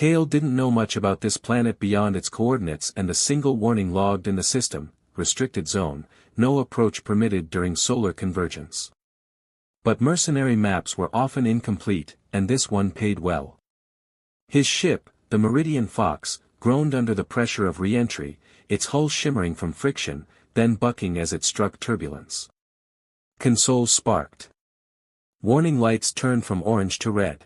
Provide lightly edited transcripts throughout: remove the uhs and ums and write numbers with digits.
Kale didn't know much about this planet beyond its coordinates and the single warning logged in the system, restricted zone, no approach permitted during solar convergence. But mercenary maps were often incomplete, and this one paid well. His ship, the Meridian Fox, groaned under the pressure of re-entry, its hull shimmering from friction, then bucking as it struck turbulence. Consoles sparked. Warning lights turned from orange to red.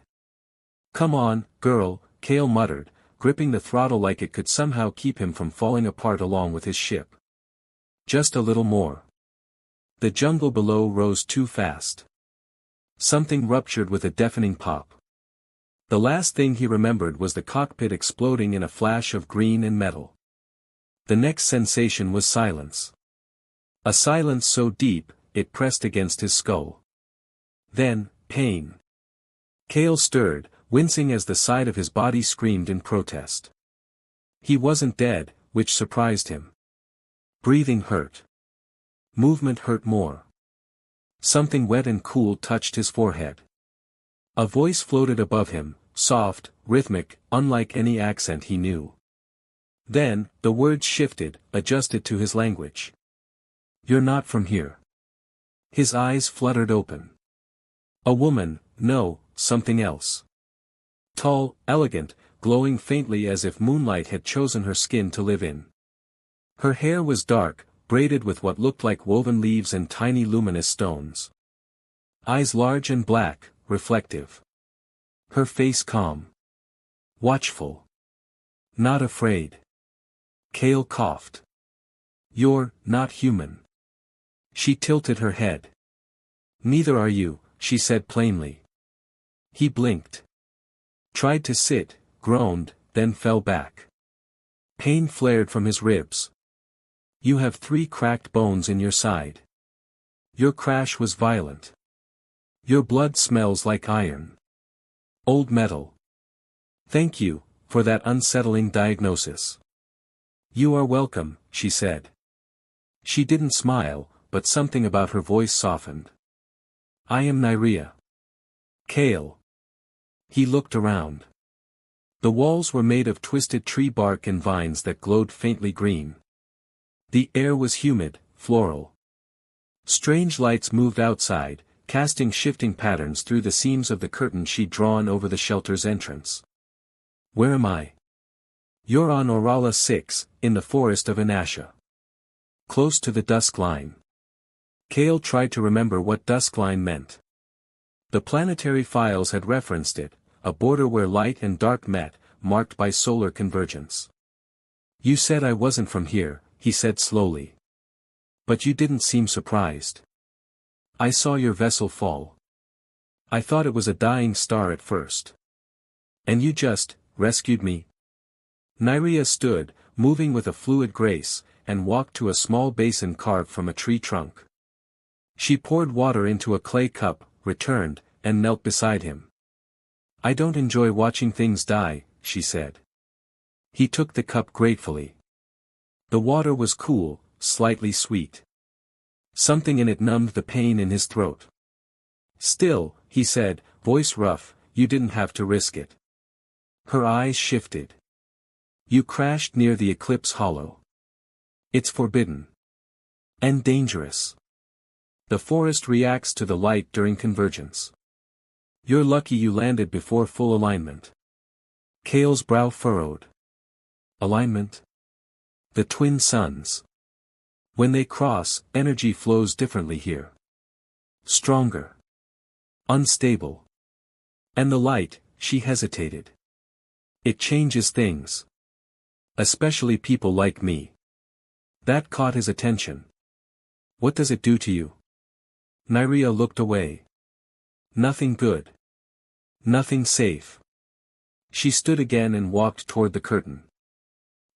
"Come on, girl," Kale muttered, gripping the throttle like it could somehow keep him from falling apart along with his ship. Just a little more. The jungle below rose too fast. Something ruptured with a deafening pop. The last thing he remembered was the cockpit exploding in a flash of green and metal. The next sensation was silence. A silence so deep, it pressed against his skull. Then, pain. Kale stirred, wincing as the side of his body screamed in protest. He wasn't dead, which surprised him. Breathing hurt. Movement hurt more. Something wet and cool touched his forehead. A voice floated above him, soft, rhythmic, unlike any accent he knew. Then, the words shifted, adjusted to his language. "You're not from here." His eyes fluttered open. A woman, no, something else. Tall, elegant, glowing faintly as if moonlight had chosen her skin to live in. Her hair was dark, braided with what looked like woven leaves and tiny luminous stones. Eyes large and black, reflective. Her face calm. Watchful. Not afraid. Kale coughed. "You're not human." She tilted her head. "Neither are you," she said plainly. He blinked. Tried to sit, groaned, then fell back. Pain flared from his ribs. "You have 3 cracked bones in your side. Your crash was violent. Your blood smells like iron. Old metal. Thank you, for that unsettling diagnosis." "You are welcome," she said. She didn't smile, but something about her voice softened. "I am Nyria." "Kale." He looked around. The walls were made of twisted tree bark and vines that glowed faintly green. The air was humid, floral. Strange lights moved outside, casting shifting patterns through the seams of the curtain she'd drawn over the shelter's entrance. "Where am I?" "You're on Orala 6, in the forest of Inasha. Close to the dusk line." Kale tried to remember what dusk line meant. The planetary files had referenced it, a border where light and dark met, marked by solar convergence. "You said I wasn't from here," he said slowly. "But you didn't seem surprised. I saw your vessel fall. I thought it was a dying star at first. And you just rescued me." Nyria stood, moving with a fluid grace, and walked to a small basin carved from a tree trunk. She poured water into a clay cup, returned, and knelt beside him. "I don't enjoy watching things die," she said. He took the cup gratefully. The water was cool, slightly sweet. Something in it numbed the pain in his throat. "Still," he said, voice rough, "you didn't have to risk it." Her eyes shifted. "You crashed near the Eclipse Hollow. It's forbidden. And dangerous. The forest reacts to the light during convergence. You're lucky you landed before full alignment." Kale's brow furrowed. "Alignment?" "The twin suns. When they cross, energy flows differently here. Stronger. Unstable. And the light," she hesitated. "It changes things. Especially people like me." That caught his attention. "What does it do to you?" Nyria looked away. "Nothing good. Nothing safe." She stood again and walked toward the curtain.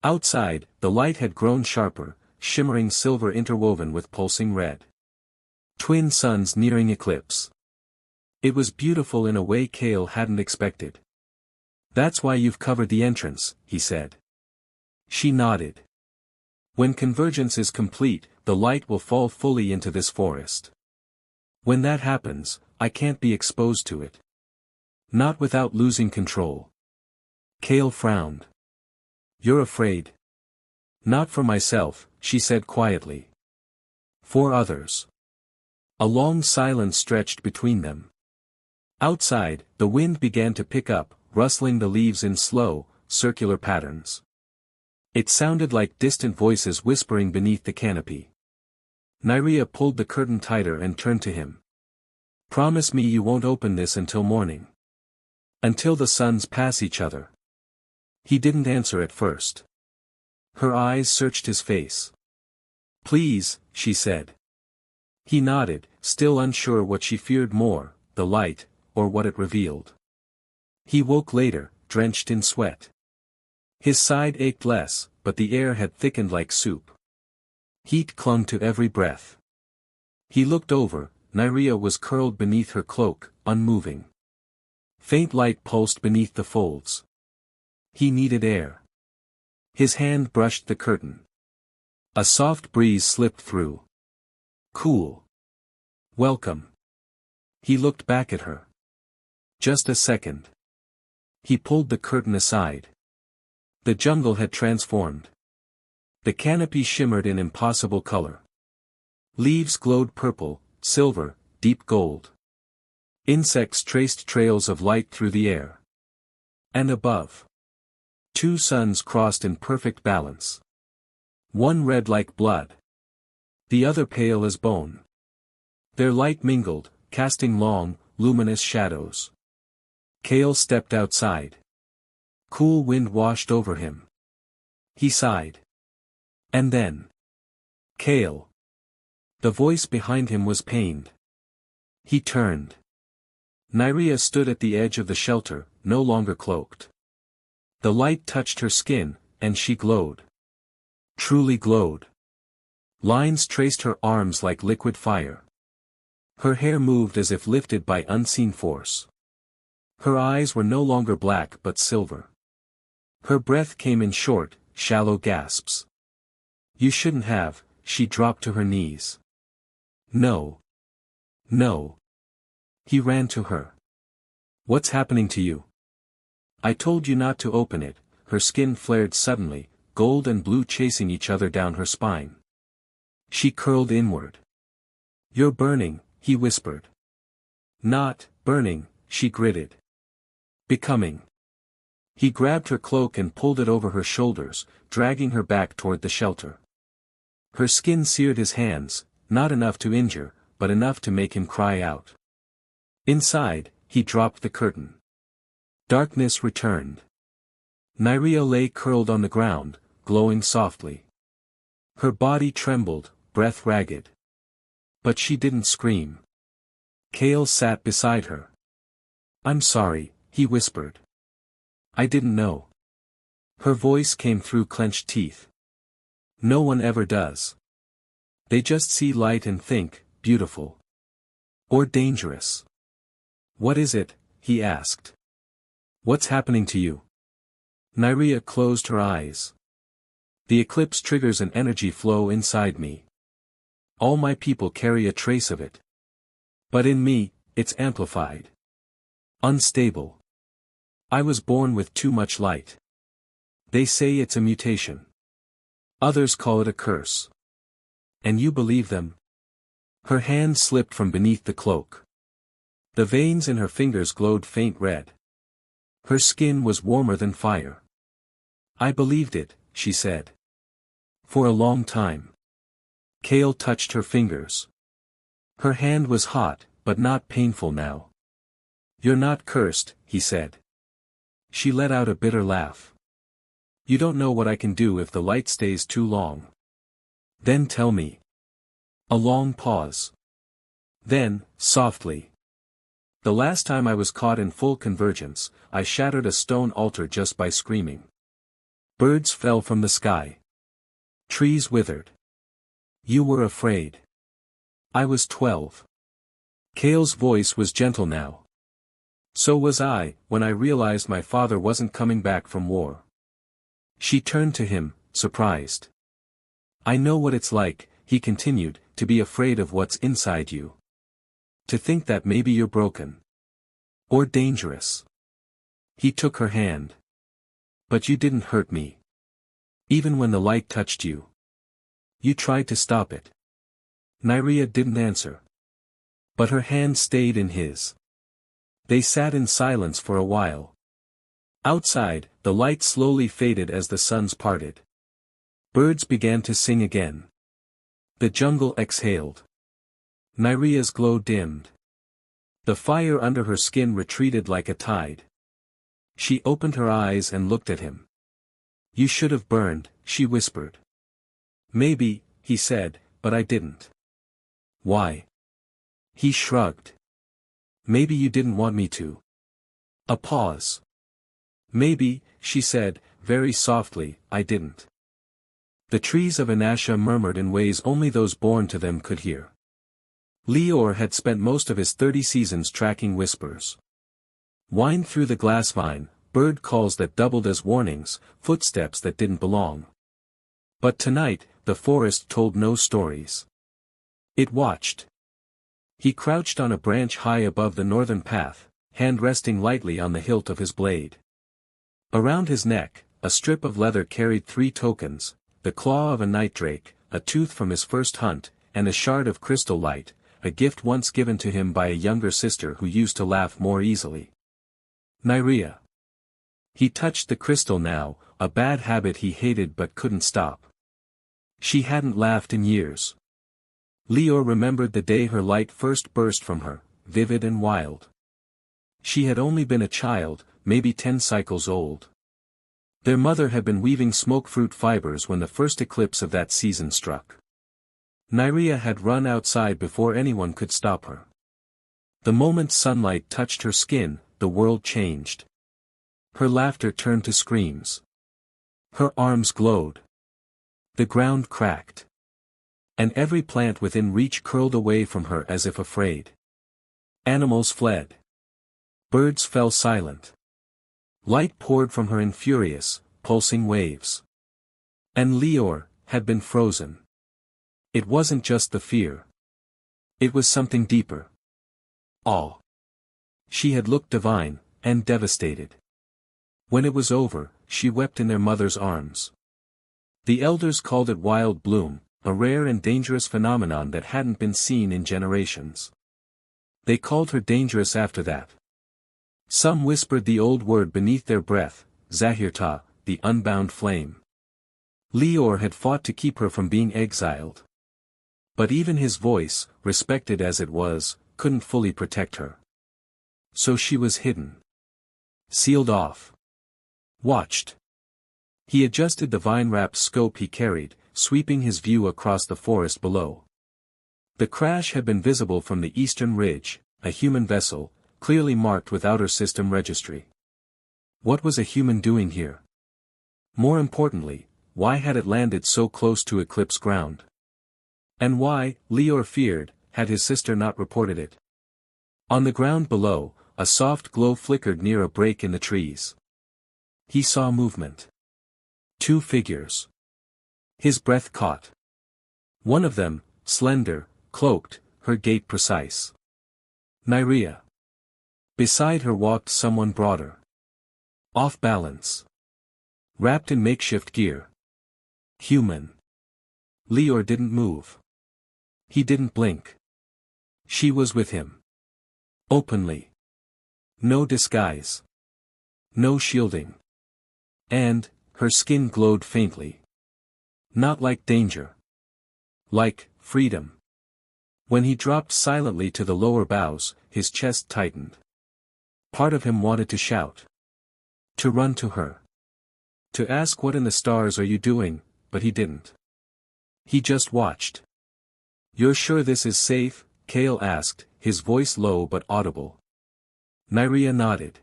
Outside, the light had grown sharper, shimmering silver interwoven with pulsing red. Twin suns nearing eclipse. It was beautiful in a way Kale hadn't expected. "That's why you've covered the entrance," he said. She nodded. "When convergence is complete, the light will fall fully into this forest. When that happens, I can't be exposed to it. Not without losing control." Kale frowned. You're afraid? Not for myself, she said quietly. For others. A long silence stretched between them. Outside, the wind began to pick up, rustling the leaves in slow, circular patterns. It sounded like distant voices whispering beneath the canopy. Nyria pulled the curtain tighter and turned to him. Promise me you won't open this until morning. Until the suns pass each other. He didn't answer at first. Her eyes searched his face. Please, she said. He nodded, still unsure what she feared more, the light, or what it revealed. He woke later, drenched in sweat. His side ached less, but the air had thickened like soup. Heat clung to every breath. He looked over, Nyria was curled beneath her cloak, unmoving. Faint light pulsed beneath the folds. He needed air. His hand brushed the curtain. A soft breeze slipped through. Cool. Welcome. He looked back at her. Just a second. He pulled the curtain aside. The jungle had transformed. The canopy shimmered in impossible color. Leaves glowed purple, silver, deep gold. Insects traced trails of light through the air. And above. Two suns crossed in perfect balance. One red like blood. The other pale as bone. Their light mingled, casting long, luminous shadows. Kale stepped outside. Cool wind washed over him. He sighed. And then. Kale. The voice behind him was pained. He turned. Nyria stood at the edge of the shelter, no longer cloaked. The light touched her skin, and she glowed. Truly glowed. Lines traced her arms like liquid fire. Her hair moved as if lifted by unseen force. Her eyes were no longer black but silver. Her breath came in short, shallow gasps. You shouldn't have, she dropped to her knees. No. No. He ran to her. What's happening to you? I told you not to open it. Her skin flared suddenly, gold and blue chasing each other down her spine. She curled inward. You're burning, he whispered. Not burning, she gritted. Becoming. He grabbed her cloak and pulled it over her shoulders, dragging her back toward the shelter. Her skin seared his hands, not enough to injure, but enough to make him cry out. Inside, he dropped the curtain. Darkness returned. Nyria lay curled on the ground, glowing softly. Her body trembled, breath ragged. But she didn't scream. Kale sat beside her. I'm sorry, he whispered. I didn't know. Her voice came through clenched teeth. No one ever does. They just see light and think, beautiful. Or dangerous. What is it? He asked. What's happening to you? Nyria closed her eyes. The eclipse triggers an energy flow inside me. All my people carry a trace of it. But in me, it's amplified. Unstable. I was born with too much light. They say it's a mutation. Others call it a curse. And you believe them? Her hand slipped from beneath the cloak. The veins in her fingers glowed faint red. Her skin was warmer than fire. I believed it, she said. For a long time. Kale touched her fingers. Her hand was hot, but not painful now. You're not cursed, he said. She let out a bitter laugh. You don't know what I can do if the light stays too long. Then tell me. A long pause. Then, softly. The last time I was caught in full convergence, I shattered a stone altar just by screaming. Birds fell from the sky. Trees withered. You were afraid. I was 12. Kale's voice was gentle now. So was I, when I realized my father wasn't coming back from war. She turned to him, surprised. I know what it's like, he continued, to be afraid of what's inside you. To think that maybe you're broken. Or dangerous. He took her hand. But you didn't hurt me. Even when the light touched you. You tried to stop it. Nyria didn't answer. But her hand stayed in his. They sat in silence for a while. Outside, the light slowly faded as the suns parted. Birds began to sing again. The jungle exhaled. Nyria's glow dimmed. The fire under her skin retreated like a tide. She opened her eyes and looked at him. You should have burned, she whispered. Maybe, he said, but I didn't. Why? He shrugged. Maybe you didn't want me to. A pause. Maybe, she said, very softly, I didn't. The trees of Anasha murmured in ways only those born to them could hear. Leor had spent most of his 30 seasons tracking whispers. Whined through the glass vine, bird calls that doubled as warnings, footsteps that didn't belong. But tonight, the forest told no stories. It watched. He crouched on a branch high above the northern path, hand resting lightly on the hilt of his blade. Around his neck, a strip of leather carried 3 tokens, the claw of a night drake, a tooth from his first hunt, and a shard of crystal light, a gift once given to him by a younger sister who used to laugh more easily. Nyria. He touched the crystal now, a bad habit he hated but couldn't stop. She hadn't laughed in years. Leor remembered the day her light first burst from her, vivid and wild. She had only been a child, maybe 10 cycles old. Their mother had been weaving smoke fruit fibers when the first eclipse of that season struck. Nyria had run outside before anyone could stop her. The moment sunlight touched her skin, the world changed. Her laughter turned to screams. Her arms glowed. The ground cracked. And every plant within reach curled away from her as if afraid. Animals fled. Birds fell silent. Light poured from her in furious, pulsing waves. And Leor had been frozen. It wasn't just the fear. It was something deeper. Awe. She had looked divine, and devastated. When it was over, she wept in their mother's arms. The elders called it wild bloom, a rare and dangerous phenomenon that hadn't been seen in generations. They called her dangerous after that. Some whispered the old word beneath their breath, Zahirta, the unbound flame. Leor had fought to keep her from being exiled. But even his voice, respected as it was, couldn't fully protect her. So she was hidden. Sealed off. Watched. He adjusted the vine-wrapped scope he carried, sweeping his view across the forest below. The crash had been visible from the eastern ridge, a human vessel, clearly marked with outer system registry. What was a human doing here? More importantly, why had it landed so close to Eclipse ground? And why, Leor feared, had his sister not reported it? On the ground below, a soft glow flickered near a break in the trees. He saw movement. 2 figures. His breath caught. One of them, slender, cloaked, her gait precise. Nyria. Beside her walked someone broader. Off balance. Wrapped in makeshift gear. Human. Leor didn't move. He didn't blink. She was with him. Openly. No disguise. No shielding. And, her skin glowed faintly. Not like danger. Like, freedom. When he dropped silently to the lower boughs, his chest tightened. Part of him wanted to shout. To run to her. To ask what in the stars are you doing, but he didn't. He just watched. You're sure this is safe? Kale asked, his voice low but audible. Nyria nodded.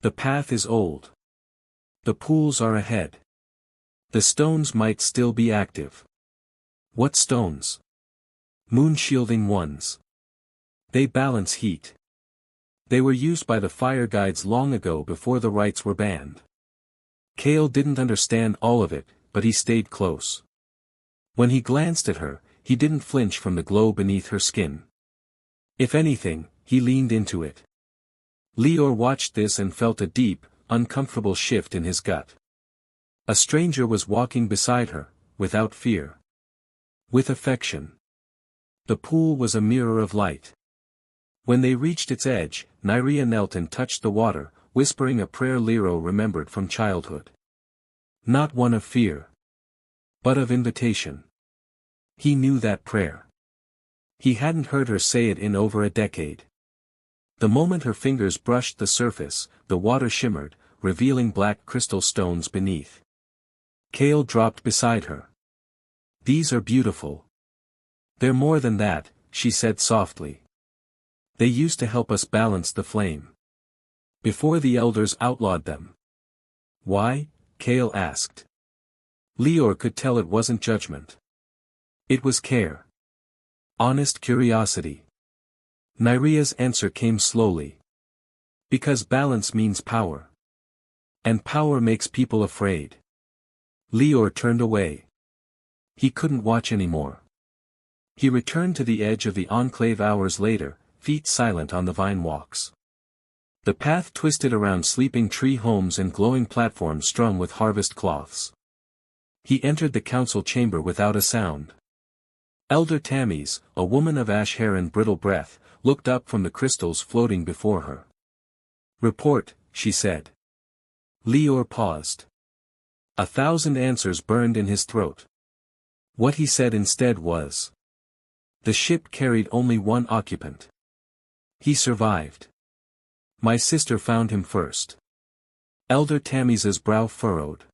The path is old. The pools are ahead. The stones might still be active. What stones? Moon-shielding ones. They balance heat. They were used by the fire guides long ago before the rites were banned. Kale didn't understand all of it, but he stayed close. When he glanced at her, he didn't flinch from the glow beneath her skin. If anything, he leaned into it. Leor watched this and felt a deep, uncomfortable shift in his gut. A stranger was walking beside her, without fear. With affection. The pool was a mirror of light. When they reached its edge, Nyria knelt and touched the water, whispering a prayer Lero remembered from childhood. Not one of fear, but of invitation. He knew that prayer. He hadn't heard her say it in over a decade. The moment her fingers brushed the surface, the water shimmered, revealing black crystal stones beneath. Kale dropped beside her. "These are beautiful." "They're more than that," she said softly. "They used to help us balance the flame. Before the elders outlawed them." "Why?" Kale asked. Leor could tell it wasn't judgment. It was care. Honest curiosity. Nyria's answer came slowly. "Because balance means power. And power makes people afraid." Leor turned away. He couldn't watch anymore. He returned to the edge of the enclave hours later, feet silent on the vine walks. The path twisted around sleeping tree homes and glowing platforms strung with harvest cloths. He entered the council chamber without a sound. Elder Tammuz, a woman of ash hair and brittle breath, looked up from the crystals floating before her. "Report," she said. Leor paused. 1,000 answers burned in his throat. What he said instead was, "The ship carried only one occupant. He survived. My sister found him first." Elder Tammuz's brow furrowed.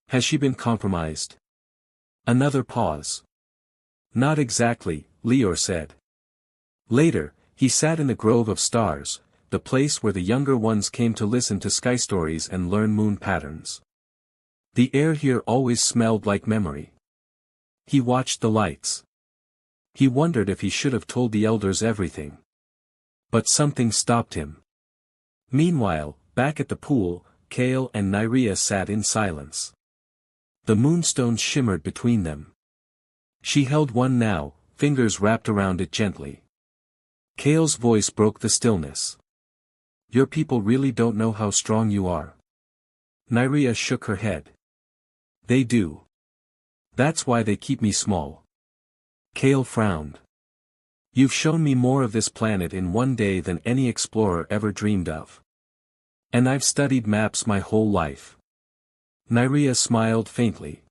"Has she been compromised?" Another pause. "Not exactly," Leor said. Later, he sat in the grove of stars, the place where the younger ones came to listen to sky stories and learn moon patterns. The air here always smelled like memory. He watched the lights. He wondered if he should have told the elders everything. But something stopped him. Meanwhile, back at the pool, Kale and Nyria sat in silence. The moonstones shimmered between them. She held one now, fingers wrapped around it gently. Kale's voice broke the stillness. "Your people really don't know how strong you are." Nyria shook her head. "They do. That's why they keep me small." Kale frowned. "You've shown me more of this planet in one day than any explorer ever dreamed of. And I've studied maps my whole life." Nyria smiled faintly.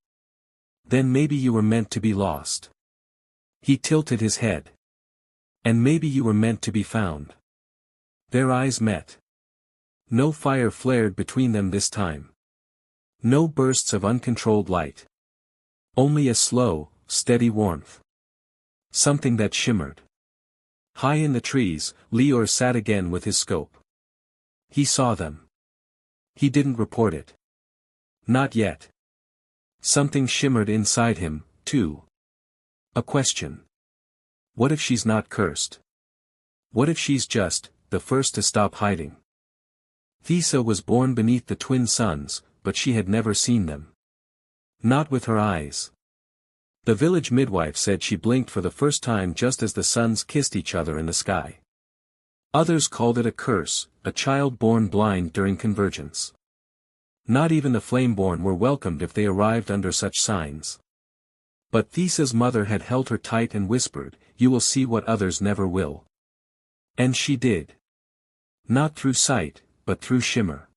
"Then maybe you were meant to be lost." He tilted his head. "And maybe you were meant to be found." Their eyes met. No fire flared between them this time. No bursts of uncontrolled light. Only a slow, steady warmth. Something that shimmered. High in the trees, Leor sat again with his scope. He saw them. He didn't report it. Not yet. Something shimmered inside him, too. A question. What if she's not cursed? What if she's just the first to stop hiding? Thesa was born beneath the twin suns, but she had never seen them. Not with her eyes. The village midwife said she blinked for the first time just as the suns kissed each other in the sky. Others called it a curse, a child born blind during convergence. Not even the flameborn were welcomed if they arrived under such signs. But Thesa's mother had held her tight and whispered, "You will see what others never will." And she did. Not through sight, but through shimmer.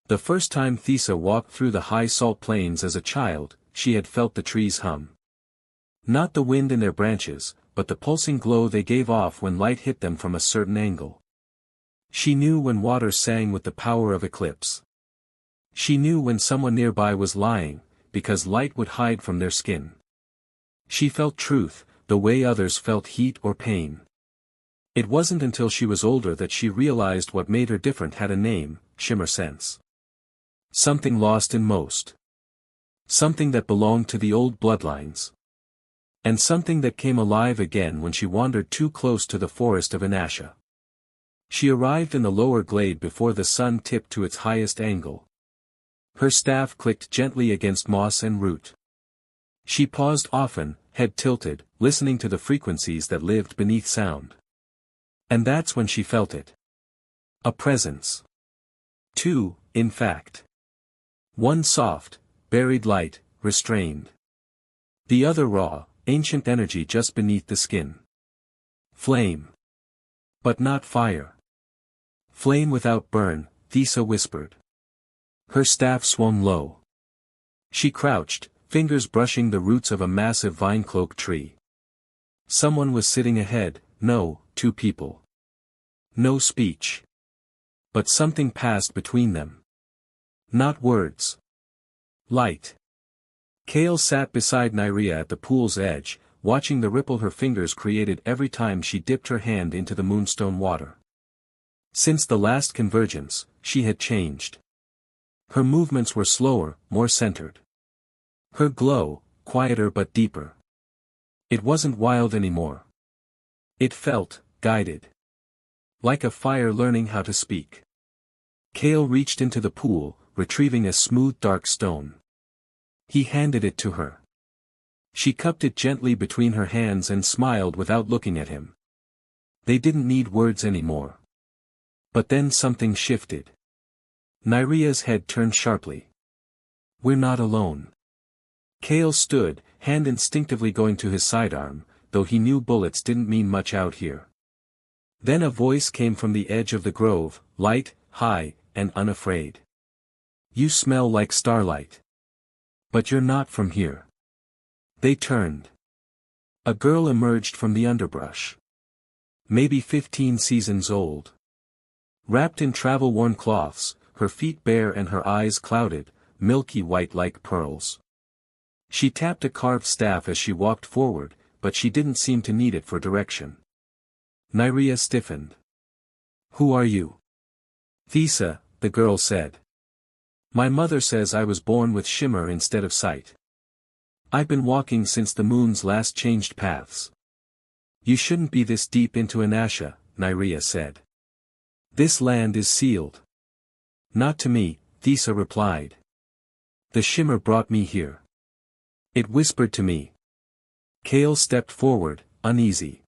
The first time Thesa walked through the high salt plains as a child, she had felt the trees hum. Not the wind in their branches, but the pulsing glow they gave off when light hit them from a certain angle. She knew when water sang with the power of eclipse. She knew when someone nearby was lying, because light would hide from their skin. She felt truth, the way others felt heat or pain. It wasn't until she was older that she realized what made her different had a name, shimmer sense. Something lost in most. Something that belonged to the old bloodlines. And something that came alive again when she wandered too close to the forest of Inasha. She arrived in the lower glade before the sun tipped to its highest angle. Her staff clicked gently against moss and root. She paused often, head tilted, listening to the frequencies that lived beneath sound. And that's when she felt it. A presence. 2. in fact. One soft, buried light, restrained. The other raw, ancient energy just beneath the skin. Flame. But not fire. Flame without burn, Thesa whispered. Her staff swung low. She crouched, fingers brushing the roots of a massive vine-cloaked tree. Someone was sitting ahead, no, two people. No speech. But something passed between them. Not words. Light. Kale sat beside Nyria at the pool's edge, watching the ripple her fingers created every time she dipped her hand into the moonstone water. Since the last convergence, she had changed. Her movements were slower, more centered. Her glow, quieter but deeper. It wasn't wild anymore. It felt, guided. Like a fire learning how to speak. Kale reached into the pool, retrieving a smooth dark stone. He handed it to her. She cupped it gently between her hands and smiled without looking at him. They didn't need words anymore. But then something shifted. Nyria's head turned sharply. We're not alone. Kale stood, hand instinctively going to his sidearm, though he knew bullets didn't mean much out here. Then a voice came from the edge of the grove, light, high, and unafraid. You smell like starlight. But you're not from here. They turned. A girl emerged from the underbrush. Maybe 15 seasons old. Wrapped in travel-worn cloths, her feet bare and her eyes clouded, milky white like pearls. She tapped a carved staff as she walked forward, but she didn't seem to need it for direction. Nyria stiffened. Who are you? Thesa, the girl said. My mother says I was born with shimmer instead of sight. I've been walking since the moon's last changed paths. You shouldn't be this deep into Anasha, Nyria said. This land is sealed. Not to me, Thesa replied. The shimmer brought me here. It whispered to me. Kale stepped forward, uneasy.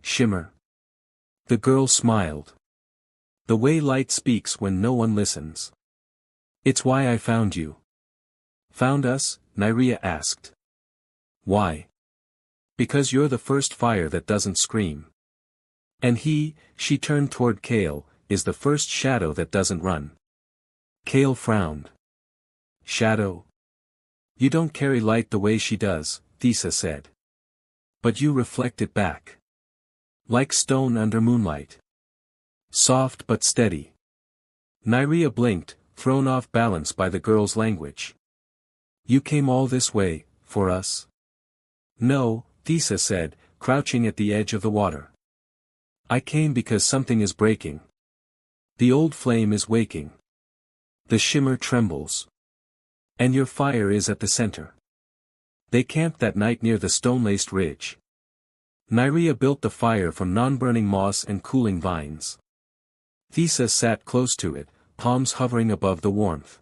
Shimmer. The girl smiled. The way light speaks when no one listens. It's why I found you. Found us? Nyria asked. Why? Because you're the first fire that doesn't scream. And she turned toward Kale, is the first shadow that doesn't run. Kale frowned. Shadow? You don't carry light the way she does, Thesa said. But you reflect it back. Like stone under moonlight. Soft but steady. Nyria blinked, thrown off balance by the girl's language. You came all this way, for us? No, Thesa said, crouching at the edge of the water. I came because something is breaking. The old flame is waking. The shimmer trembles. And your fire is at the center. They camped that night near the stone-laced ridge. Nyria built the fire from non-burning moss and cooling vines. Thesa sat close to it, palms hovering above the warmth.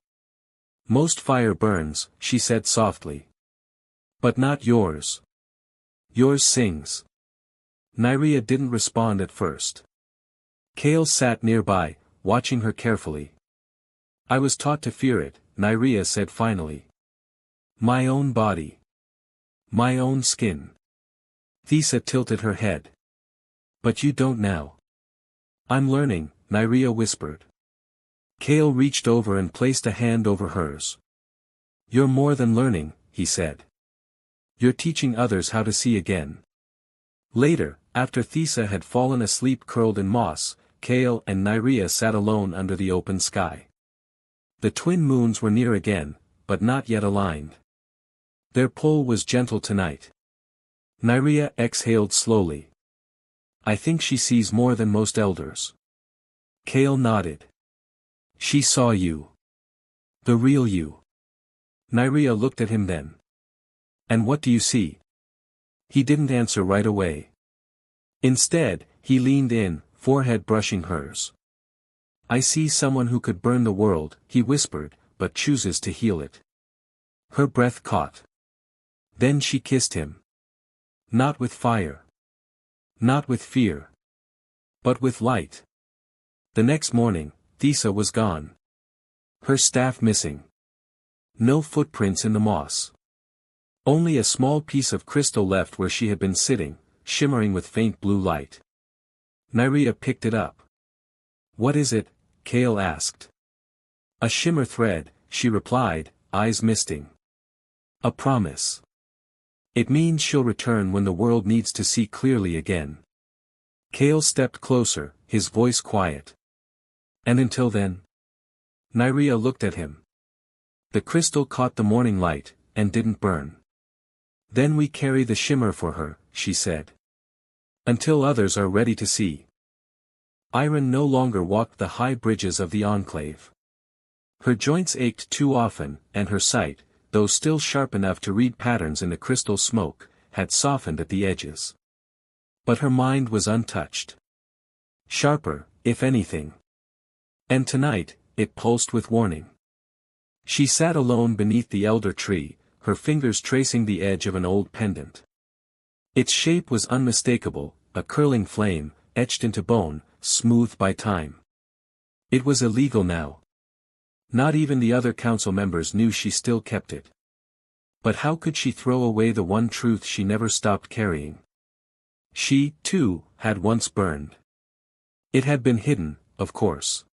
Most fire burns, she said softly. But not yours. Yours sings. Nyria didn't respond at first. Kale sat nearby, watching her carefully. I was taught to fear it, Nyria said finally. My own body. My own skin. Thesa tilted her head. But you don't now. I'm learning, Nyria whispered. Kale reached over and placed a hand over hers. You're more than learning, he said. You're teaching others how to see again. Later, after Thesa had fallen asleep curled in moss, Kale and Nyria sat alone under the open sky. The twin moons were near again, but not yet aligned. Their pull was gentle tonight. Nyria exhaled slowly. I think she sees more than most elders. Kale nodded. She saw you. The real you. Nyria looked at him then. And what do you see? He didn't answer right away. Instead, he leaned in, forehead brushing hers. I see someone who could burn the world, he whispered, but chooses to heal it. Her breath caught. Then she kissed him. Not with fire. Not with fear. But with light. The next morning, Thesa was gone. Her staff missing. No footprints in the moss. Only a small piece of crystal left where she had been sitting, shimmering with faint blue light. Nyria picked it up. "What is it?" Kale asked. "A shimmer thread," she replied, eyes misting. "A promise. It means she'll return when the world needs to see clearly again." Kale stepped closer, his voice quiet. "And until then?" Nyria looked at him. "The crystal caught the morning light, and didn't burn. Then we carry the shimmer for her," she said. "Until others are ready to see." Iron no longer walked the high bridges of the Enclave. Her joints ached too often, and her sight, though still sharp enough to read patterns in the crystal smoke, had softened at the edges. But her mind was untouched. Sharper, if anything. And tonight, it pulsed with warning. She sat alone beneath the elder tree, her fingers tracing the edge of an old pendant. Its shape was unmistakable, a curling flame, etched into bone, smoothed by time. It was illegal now. Not even the other council members knew she still kept it. But how could she throw away the one truth she never stopped carrying? She, too, had once burned. It had been hidden, of course.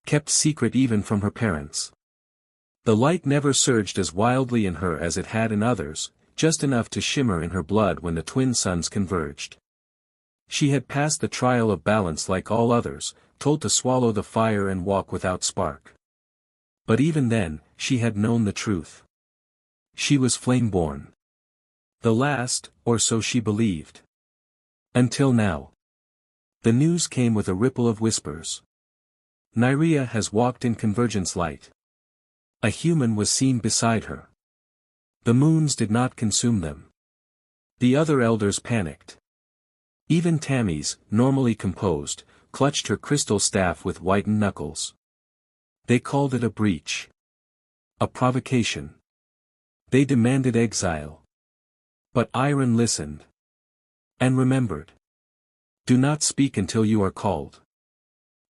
Kept secret even from her parents. The light never surged as wildly in her as it had in others, just enough to shimmer in her blood when the twin suns converged. She had passed the trial of balance like all others, told to swallow the fire and walk without spark. But even then, she had known the truth. She was flame-born. The last, or so she believed. Until now. The news came with a ripple of whispers. Nyria has walked in convergence light. A human was seen beside her. The moons did not consume them. The other elders panicked. Even Tammy's, normally composed, clutched her crystal staff with whitened knuckles. They called it a breach. A provocation. They demanded exile. But Iron listened. And remembered. "Do not speak until you are called."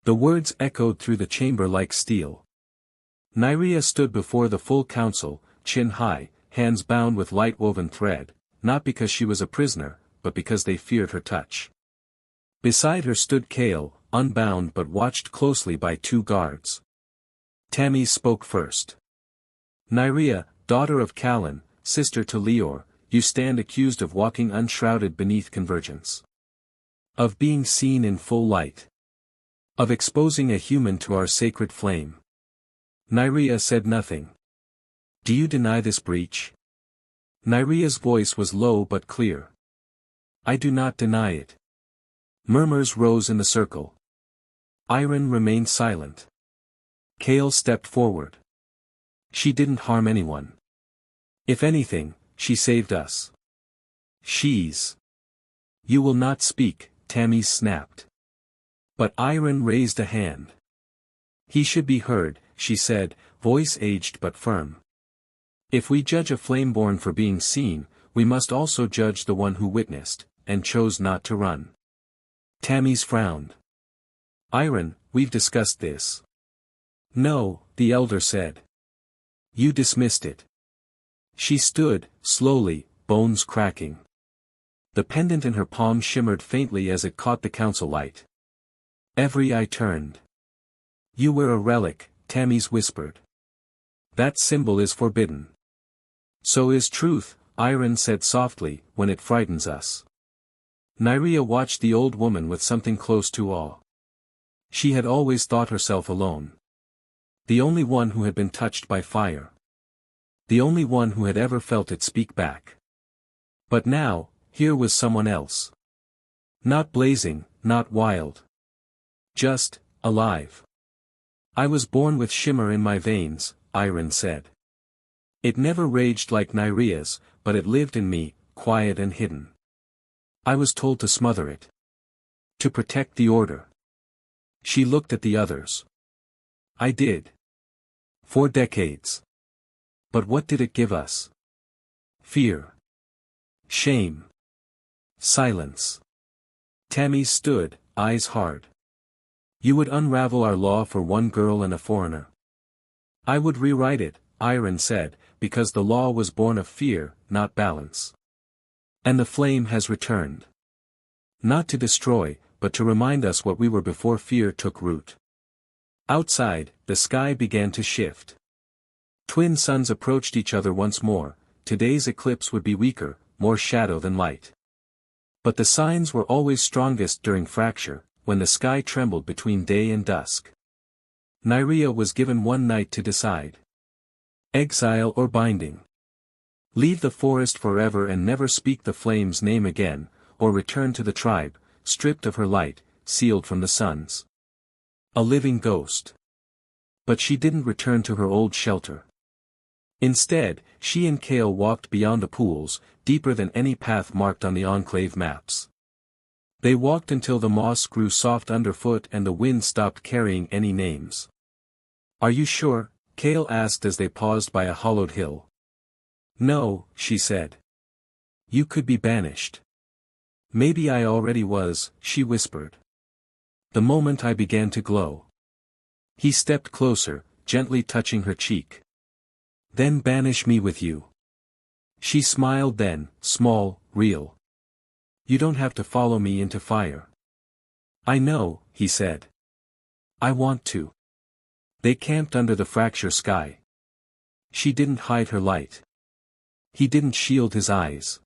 The words echoed through the chamber like steel. Nyria stood before the full council, chin high, hands bound with light-woven thread, not because she was a prisoner, but because they feared her touch. Beside her stood Kale, unbound but watched closely by 2 guards. Tammy spoke first. "Nyria, daughter of Callan, sister to Leor, you stand accused of walking unshrouded beneath convergence. Of being seen in full light. Of exposing a human to our sacred flame." Nyria said nothing. "Do you deny this breach?" Nyria's voice was low but clear. "I do not deny it." Murmurs rose in the circle. Iron remained silent. Kale stepped forward. "She didn't harm anyone. If anything, she saved us." "She's—" "You will not speak," Tammy snapped. But Iron raised a hand. "He should be heard," she said, voice aged but firm. "If we judge a flameborn for being seen, we must also judge the one who witnessed, and chose not to run." Tammy's frowned. "Iron, we've discussed this." "No," the elder said. "You dismissed it." She stood, slowly, bones cracking. The pendant in her palm shimmered faintly as it caught the council light. Every eye turned. "You wear a relic," Tammy's whispered. "That symbol is forbidden." "So is truth," Iron said softly, "when it frightens us." Nyria watched the old woman with something close to awe. She had always thought herself alone. The only one who had been touched by fire. The only one who had ever felt it speak back. But now, here was someone else. Not blazing, not wild. Just, alive. "I was born with shimmer in my veins," Iron said. "It never raged like Nyria's, but it lived in me, quiet and hidden. I was told to smother it. To protect the order." She looked at the others. "I did. For decades. But what did it give us? Fear. Shame. Silence." Tammy stood, eyes hard. "You would unravel our law for one girl and a foreigner." I would rewrite it, Iron said, because the law was born of fear, not balance. And the flame has returned. Not to destroy, but to remind us what we were before fear took root. Outside, the sky began to shift. Twin suns approached each other once more. Today's eclipse would be weaker, more shadow than light. But the signs were always strongest during fracture, when the sky trembled between day and dusk. Nyria was given one night to decide. Exile or binding. Leave the forest forever and never speak the flame's name again, or return to the tribe, stripped of her light, sealed from the suns. A living ghost. But she didn't return to her old shelter. Instead, she and Kale walked beyond the pools, deeper than any path marked on the Enclave maps. They walked until the moss grew soft underfoot and the wind stopped carrying any names. Are you sure? Kale asked as they paused by a hollowed hill. No, she said. You could be banished. Maybe I already was, she whispered. The moment I began to glow. He stepped closer, gently touching her cheek. Then banish me with you. She smiled then, small, real. You don't have to follow me into fire. I know, he said. I want to. They camped under the fracture sky. She didn't hide her light. He didn't shield his eyes.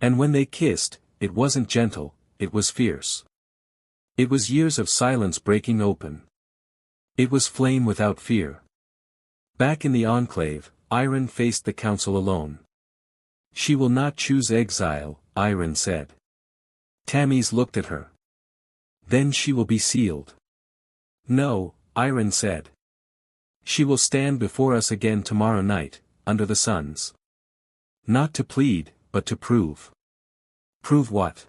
And when they kissed, it wasn't gentle, it was fierce. It was years of silence breaking open. It was flame without fear. Back in the Enclave, Iron faced the council alone. She will not choose exile, Iron said. Tammuz looked at her. Then she will be sealed. No, Iron said. She will stand before us again tomorrow night, under the suns. Not to plead, but to prove. Prove what?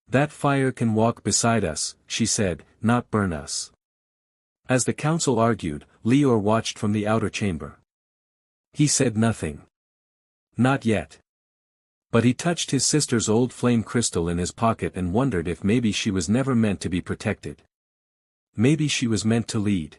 That fire can walk beside us, she said, not burn us. As the council argued, Leor watched from the outer chamber. He said nothing. Not yet. But he touched his sister's old flame crystal in his pocket and wondered if maybe she was never meant to be protected. Maybe she was meant to lead.